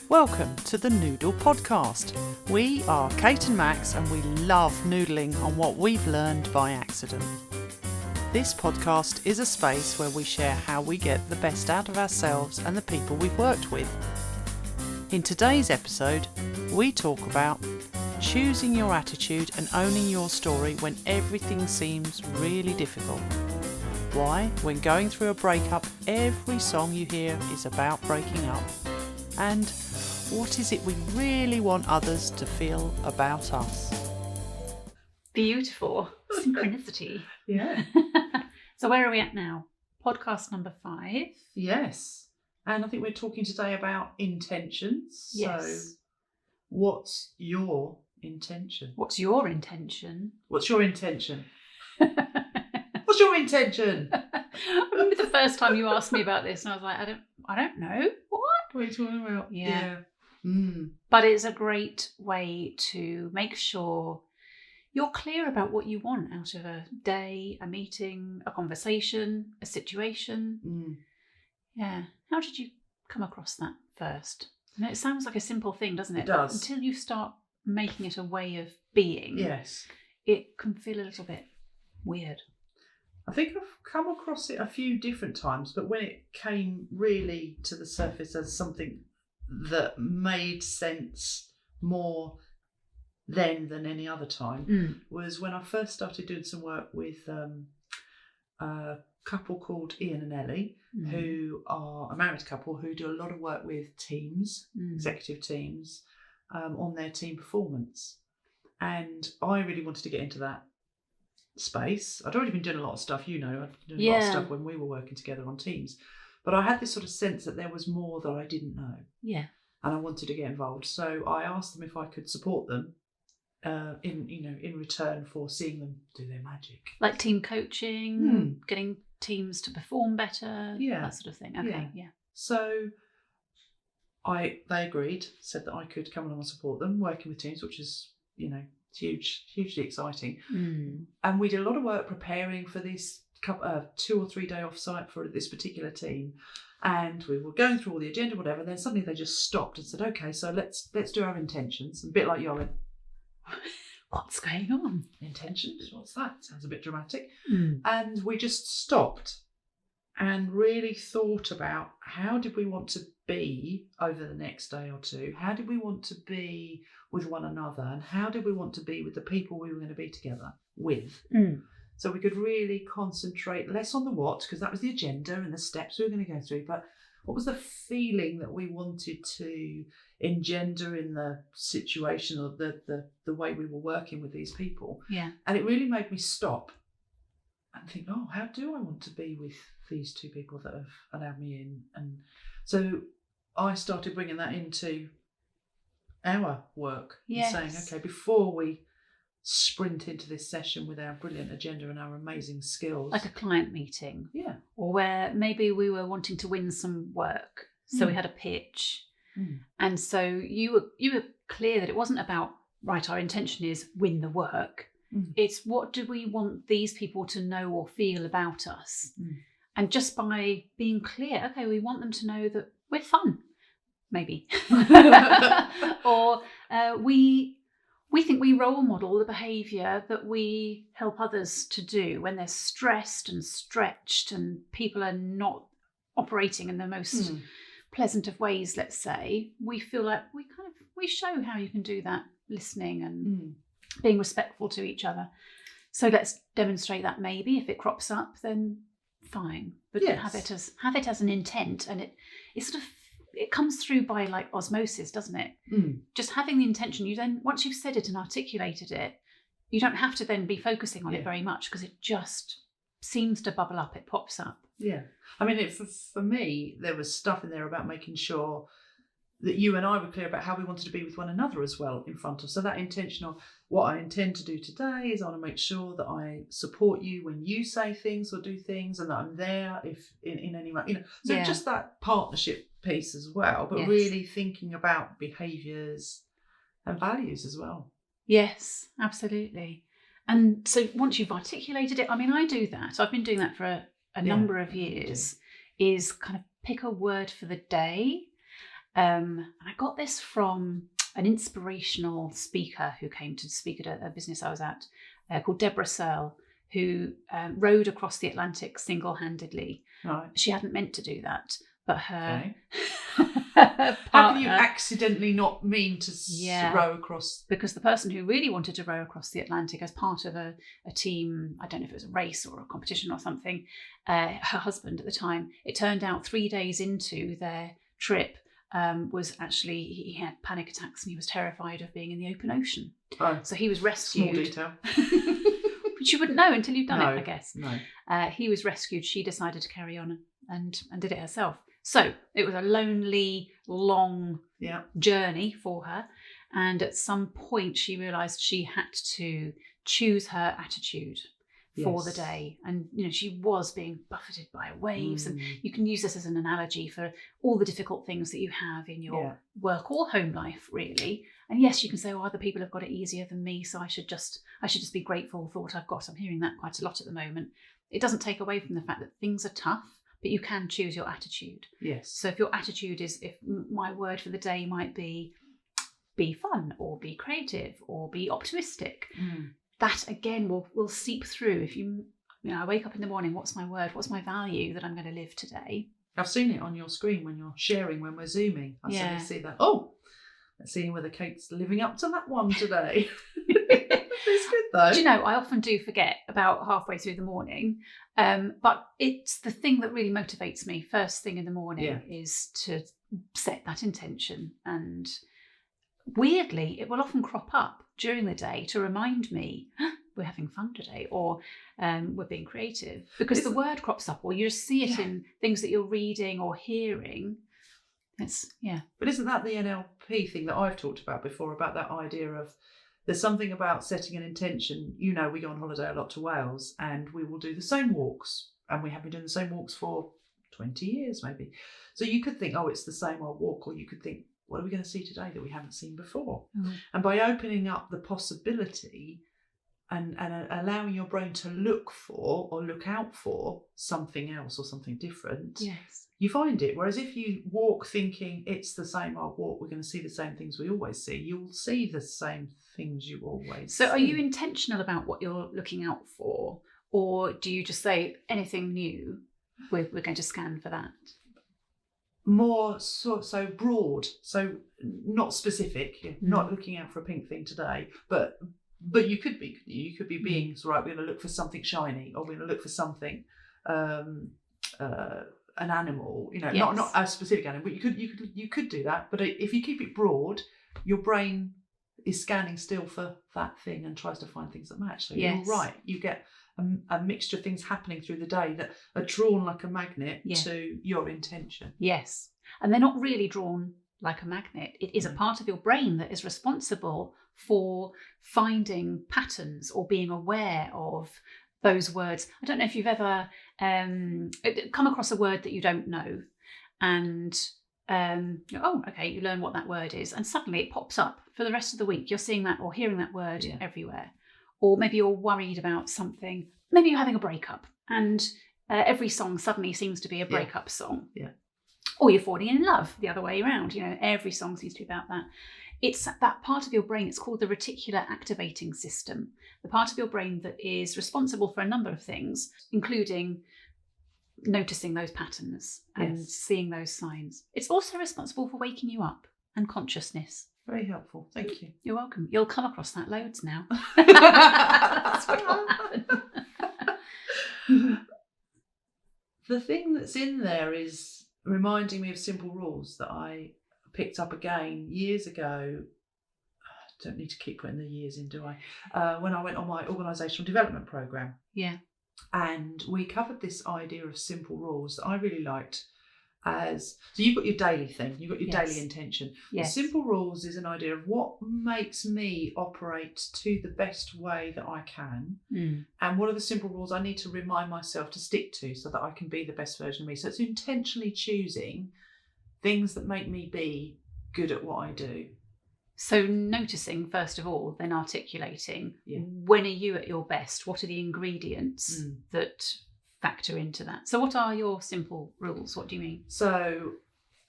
Welcome to the Noodle Podcast. We are Kate and Max and we love noodling on what we've learned by accident. This podcast is a space where we share how we get the best out of ourselves and the people we've worked with. In today's episode, we talk about choosing your attitude and owning your story when everything seems really difficult. Why, when going through a breakup, every song you hear is about breaking up. And what is it we really want others to feel about us? Beautiful. Synchronicity. Yeah. So where are we at now? Podcast number 5. Yes. And I think we're talking today about intentions. Yes. So what's your intention? What's your intention? What's your intention? What's your intention? I remember the first time you asked me about this and I was like, I don't know. What? What are you talking about? Yeah. Mm. But it's a great way to make sure you're clear about what you want out of a day, a meeting, a conversation, a situation. Mm. Yeah. How did you come across that first? I know it sounds like a simple thing, doesn't it? It does. Until you start making it a way of being, Yes. it can feel a little bit weird. I think I've come across it a few different times, but when it came really to the surface as something that made sense more then than any other time was when I first started doing some work with a couple called Ian and Ellie, who are a married couple who do a lot of work with teams, executive teams, on their team performance. And I really wanted to get into that space. I'd already been doing a lot of stuff, I'd been doing a lot of stuff when we were working together on teams. But I had this sort of sense that there was more that I didn't know. Yeah. And I wanted to get involved. So I asked them if I could support them in return for seeing them do their magic. Like team coaching, getting teams to perform better, that sort of thing. Okay, yeah. So they agreed, said that I could come along and support them, working with teams, which is, hugely exciting. And we did a lot of work preparing for this 2 or 3 day offsite for this particular team. And we were going through all the agenda, whatever. Then suddenly they just stopped and said, "Okay, so let's do our intentions." A bit like you went, "What's going on? Intentions? What's that? Sounds a bit dramatic." And we just stopped and really thought about how did we want to be over the next day or two? How did we want to be with one another? And how did we want to be with the people we were going to be together with? So we could really concentrate less on the what, because that was the agenda and the steps we were going to go through, but what was the feeling that we wanted to engender in the situation or the way we were working with these people? Yeah. And it really made me stop and think, how do I want to be with these 2 people that have allowed me in? And so I started bringing that into our work and saying, okay, before we sprint into this session with our brilliant agenda and our amazing skills. Like a client meeting. Yeah. Or where maybe we were wanting to win some work. So we had a pitch. And so you were clear that it wasn't about, right, our intention is win the work. It's what do we want these people to know or feel about us? And just by being clear, okay, we want them to know that we're fun, maybe. Or we think we role model the behaviour that we help others to do when they're stressed and stretched and people are not operating in the most pleasant of ways, let's say. We feel like we show how you can do that, listening and being respectful to each other. So let's demonstrate that. Maybe if it crops up, then fine. But have it as an intent, and it comes through by like osmosis, doesn't it? Just having the intention, you then, once you've said it and articulated it, you don't have to then be focusing on it very much because it just seems to bubble up, it pops up. Yeah. I mean, for me, there was stuff in there about making sure that you and I were clear about how we wanted to be with one another as well in front of. So that intention of what I intend to do today is I want to make sure that I support you when you say things or do things, and that I'm there if in any way, So just that partnership piece as well, but really thinking about behaviours and values as well. Yes, absolutely. And so once you've articulated it, I mean, I do that. I've been doing that for a number of years, is kind of pick a word for the day And I got this from an inspirational speaker who came to speak at a business I was at, called Deborah Searle, who rowed across the Atlantic single-handedly. Right. She hadn't meant to do that, but her Okay. partner, How can you accidentally not mean to row across? Because the person who really wanted to row across the Atlantic as part of a team, I don't know if it was a race or a competition or something, her husband at the time, it turned out 3 days into their trip, was actually, he had panic attacks and he was terrified of being in the open ocean. Oh, so he was rescued. Small detail. Which you wouldn't know until you've done it, I guess. No. He was rescued. She decided to carry on and did it herself. So it was a lonely, long journey for her. And at some point she realised she had to choose her attitude for the day. And, she was being buffeted by waves. And you can use this as an analogy for all the difficult things that you have in your work or home life, really. And yes, you can say, other people have got it easier than me, so I should just be grateful for what I've got. I'm hearing that quite a lot at the moment. It doesn't take away from the fact that things are tough, but you can choose your attitude. Yes. So if your attitude is, if my word for the day might be fun or be creative or be optimistic, that again will seep through. If I wake up in the morning, what's my word? What's my value that I'm going to live today? I've seen it on your screen when you're sharing, when we're Zooming. I suddenly see that. Oh, let's see whether Kate's living up to that one today. It's good though. Do you know, I often do forget about halfway through the morning, but it's the thing that really motivates me first thing in the morning is to set that intention. And weirdly, it will often crop up during the day to remind me, we're having fun today, or we're being creative, because the word crops up, or you just see it in things that you're reading or hearing. But isn't that the NLP thing that I've talked about before, about that idea of there's something about setting an intention? We go on holiday a lot to Wales and we will do the same walks, and we have been doing the same walks for 20 years maybe. So you could think, it's the same old walk, or you could think, what are we going to see today that we haven't seen before? And by opening up the possibility and allowing your brain to look for or look out for something else or something different, you find it. Whereas if you walk thinking it's the same old walk, we're going to see the same things we always see, you'll see the same things you always see. So are you intentional about what you're looking out for? Or do you just say anything new, we're going to scan for that? More so broad, so not specific, not looking out for a pink thing today, but you could be being right, we're going to look for something shiny, or we're going to look for something an animal, not a specific animal, but you could do that. But if you keep it broad, your brain is scanning still for that thing and tries to find things that match. So you're right, you get a mixture of things happening through the day that are drawn like a magnet to your intention. Yes. And they're not really drawn like a magnet. It is a part of your brain that is responsible for finding patterns or being aware of those words. I don't know if you've ever come across a word that you don't know, and you learn what that word is, and suddenly it pops up for the rest of the week. You're seeing that or hearing that word everywhere. Or maybe you're worried about something. Maybe you're having a breakup, and every song suddenly seems to be a breakup song. Yeah. Or you're falling in love, the other way around. Every song seems to be about that. It's that part of your brain, it's called the reticular activating system, the part of your brain that is responsible for a number of things, including noticing those patterns and seeing those signs. It's also responsible for waking you up and consciousness. Very helpful. Thank you. You're welcome. You'll come across that loads now. That's what will happen. The thing that's in there is reminding me of simple rules that I picked up again years ago. Don't need to keep putting the years in, do I? When I went on my organisational development programme. Yeah. And we covered this idea of simple rules that I really liked. So you've got your daily thing, you've got your daily intention. Yes. The simple rules is an idea of what makes me operate to the best way that I can, and what are the simple rules I need to remind myself to stick to so that I can be the best version of me. So it's intentionally choosing things that make me be good at what I do. So noticing, first of all, then articulating, when are you at your best? What are the ingredients that factor into that? So what are your simple rules? What do you mean? So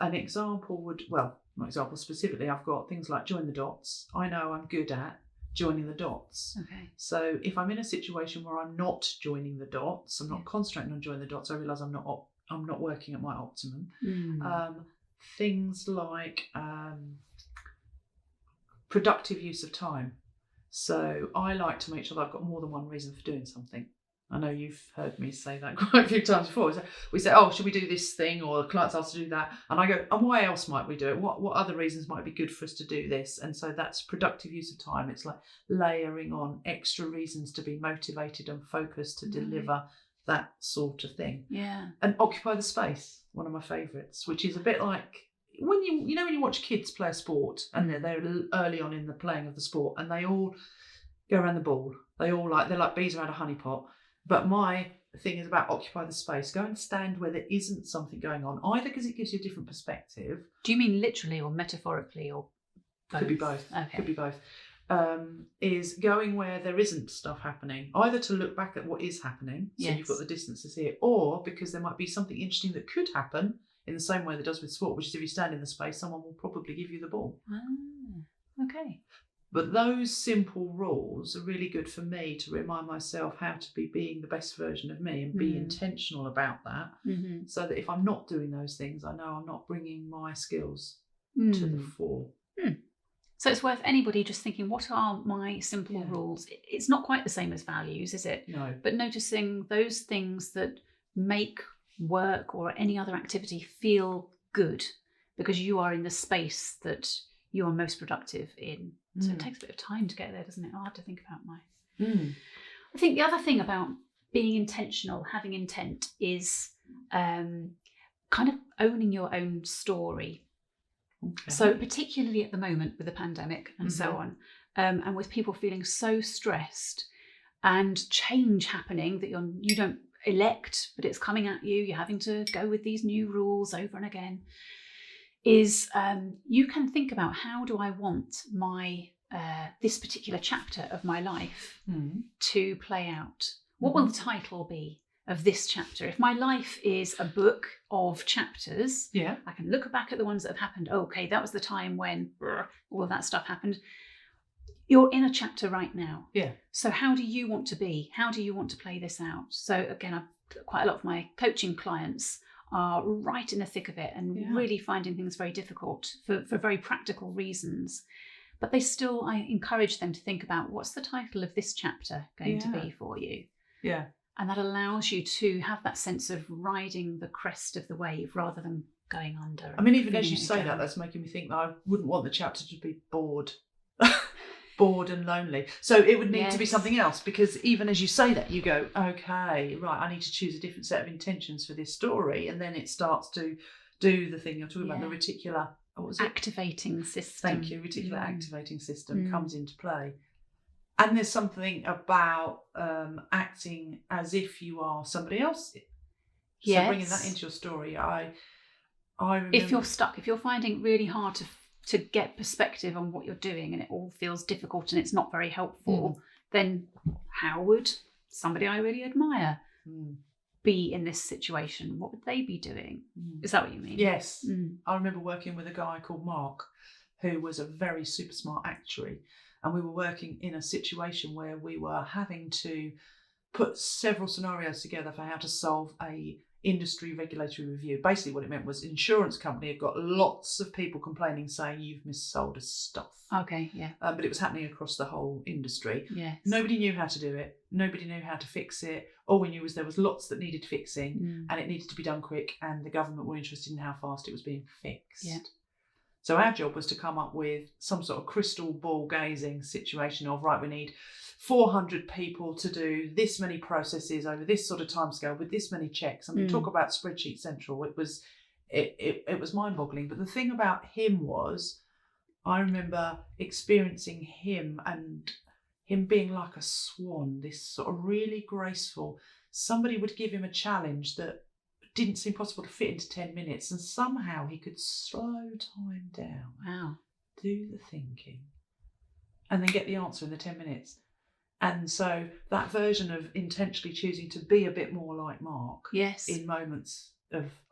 an example would, well, not example specifically, I've got things like join the dots. I know I'm good at joining the dots. Okay. So if I'm in a situation where I'm not joining the dots, I'm not concentrating on joining the dots, I realise I'm not working at my optimum. Things like productive use of time. So I like to make sure that I've got more than one reason for doing something. I know you've heard me say that quite a few times before. So we say, oh, should we do this thing? Or the clients ask to do that. And I go, and why else might we do it? What other reasons might be good for us to do this? And so that's productive use of time. It's like layering on extra reasons to be motivated and focused to deliver that sort of thing. Yeah. And occupy the space, one of my favourites, which is a bit like when you watch kids play a sport and they're early on in the playing of the sport and they all go around the ball. They're like bees around a honey pot. But my thing is about occupy the space. Go and stand where there isn't something going on, either because it gives you a different perspective. Do you mean literally or metaphorically or both? Could be both. Okay. Could be both. Is going where there isn't stuff happening, either to look back at what is happening, so you've got the distances here, or because there might be something interesting that could happen in the same way that does with sport, which is if you stand in the space, someone will probably give you the ball. Okay. But those simple rules are really good for me to remind myself how to be being the best version of me and be intentional about that, so that if I'm not doing those things, I know I'm not bringing my skills to the fore. So it's worth anybody just thinking, what are my simple rules? It's not quite the same as values, is it? No. But noticing those things that make work or any other activity feel good because you are in the space that you are most productive in. So it takes a bit of time to get there, doesn't it? Hard to think about I think the other thing about being intentional, having intent, is kind of owning your own story. Okay. So particularly at the moment with the pandemic and so on, and with people feeling so stressed and change happening that you don't elect, but it's coming at you, you're having to go with these new rules over and again, is you can think about, how do I want my this particular chapter of my life to play out? What will the title be of this chapter? If my life is a book of chapters, I can look back at the ones that have happened. Oh, okay, that was the time when all of that stuff happened. You're in a chapter right now. So how do you want to be? How do you want to play this out? So again, quite a lot of my coaching clients are right in the thick of it and really finding things very difficult for very practical reasons. But I encourage them to think about, what's the title of this chapter going to be for you? And that allows you to have that sense of riding the crest of the wave rather than going under. I mean, even as you say that, that's making me think that I wouldn't want the chapter to be bored. Bored and lonely. So it would need to be something else, because even as you say that, you go, okay, right, I need to choose a different set of intentions for this story. And then it starts to do the thing you're talking about, the reticular, what was it? Activating system. Thank you. Reticular activating system comes into play. And there's something about acting as if you are somebody else. So bringing that into your story, I remember, if you're stuck, if you're finding it really hard to get perspective on what you're doing and it all feels difficult and it's not very helpful, then how would somebody I really admire be in this situation? What would they be doing? Is that what you mean? Yes. I remember working with a guy called Mark, who was a very super smart actuary. And we were working in a situation where we were having to put several scenarios together for how to solve a industry regulatory review. Basically what it meant was, insurance company had got lots of people complaining, saying you've missold us stuff. Okay, yeah. But it was happening across the whole industry. Yes. Nobody knew how to do it. Nobody knew how to fix it. All we knew was there was lots that needed fixing and it needed to be done quick, and the government were interested in how fast it was being fixed. Yeah. So our job was to come up with some sort of crystal ball gazing situation of, right, we need 400 people to do this many processes over this sort of timescale with this many checks. I mean, talk about Spreadsheet Central. It was mind-boggling. But the thing about him was, I remember experiencing him and him being like a swan, this sort of really graceful. Somebody would give him a challenge that didn't seem possible to fit into 10 minutes, and somehow he could slow time down. Wow. Do the thinking and then get the answer in the 10 minutes. And so that version of intentionally choosing to be a bit more like Mark in moments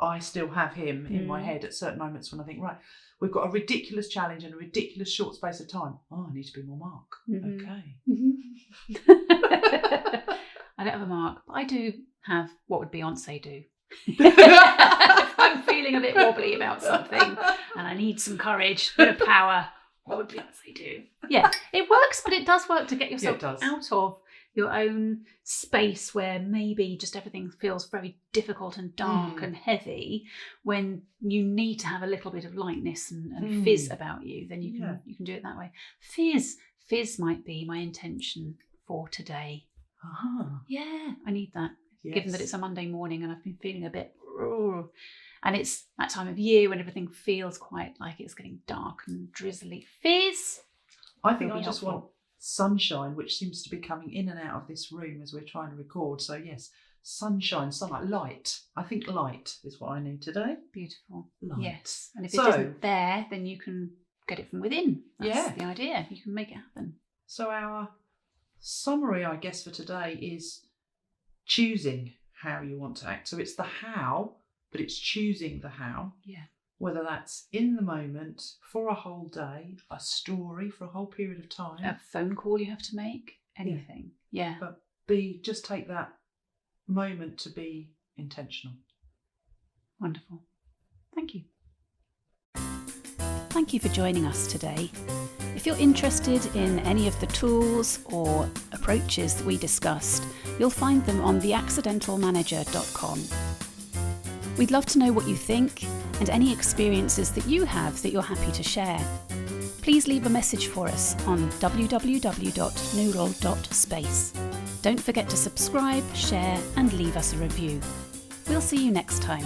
I still have him in my head at certain moments when I think, right, we've got a ridiculous challenge in a ridiculous short space of time. Oh, I need to be more Mark. Okay. I don't have a Mark, but I do have what would Beyonce do. If I'm feeling a bit wobbly about something and I need some courage, a bit of power, what would Beyonce do? Yeah, it works, but it does work to get yourself out of your own space where maybe just everything feels very difficult and dark and heavy. When you need to have a little bit of lightness and fizz about you, then you can do it that way. Fizz might be my intention for today. Yeah, I need that. Yes. Given that it's a Monday morning and I've been feeling a bit, and it's that time of year when everything feels quite like it's getting dark and drizzly. Fizz. I think I just want sunshine, which seems to be coming in and out of this room as we're trying to record. So yes, sunshine, sunlight, light. I think light is what I need today. Beautiful. Light. Yes. And if it isn't there, then you can get it from within. That's the idea. You can make it happen. So our summary, I guess, for today is choosing how you want to act. So it's the how, but it's choosing the how. Yeah. Whether that's in the moment, for a whole day, a story for a whole period of time. A phone call you have to make, anything. Yeah. But just take that moment to be intentional. Wonderful. Thank you. Thank you for joining us today. If you're interested in any of the tools or approaches that we discussed, you'll find them on theaccidentalmanager.com. We'd love to know what you think and any experiences that you have that you're happy to share. Please leave a message for us on www.neural.space. Don't forget to subscribe, share, and leave us a review. We'll see you next time.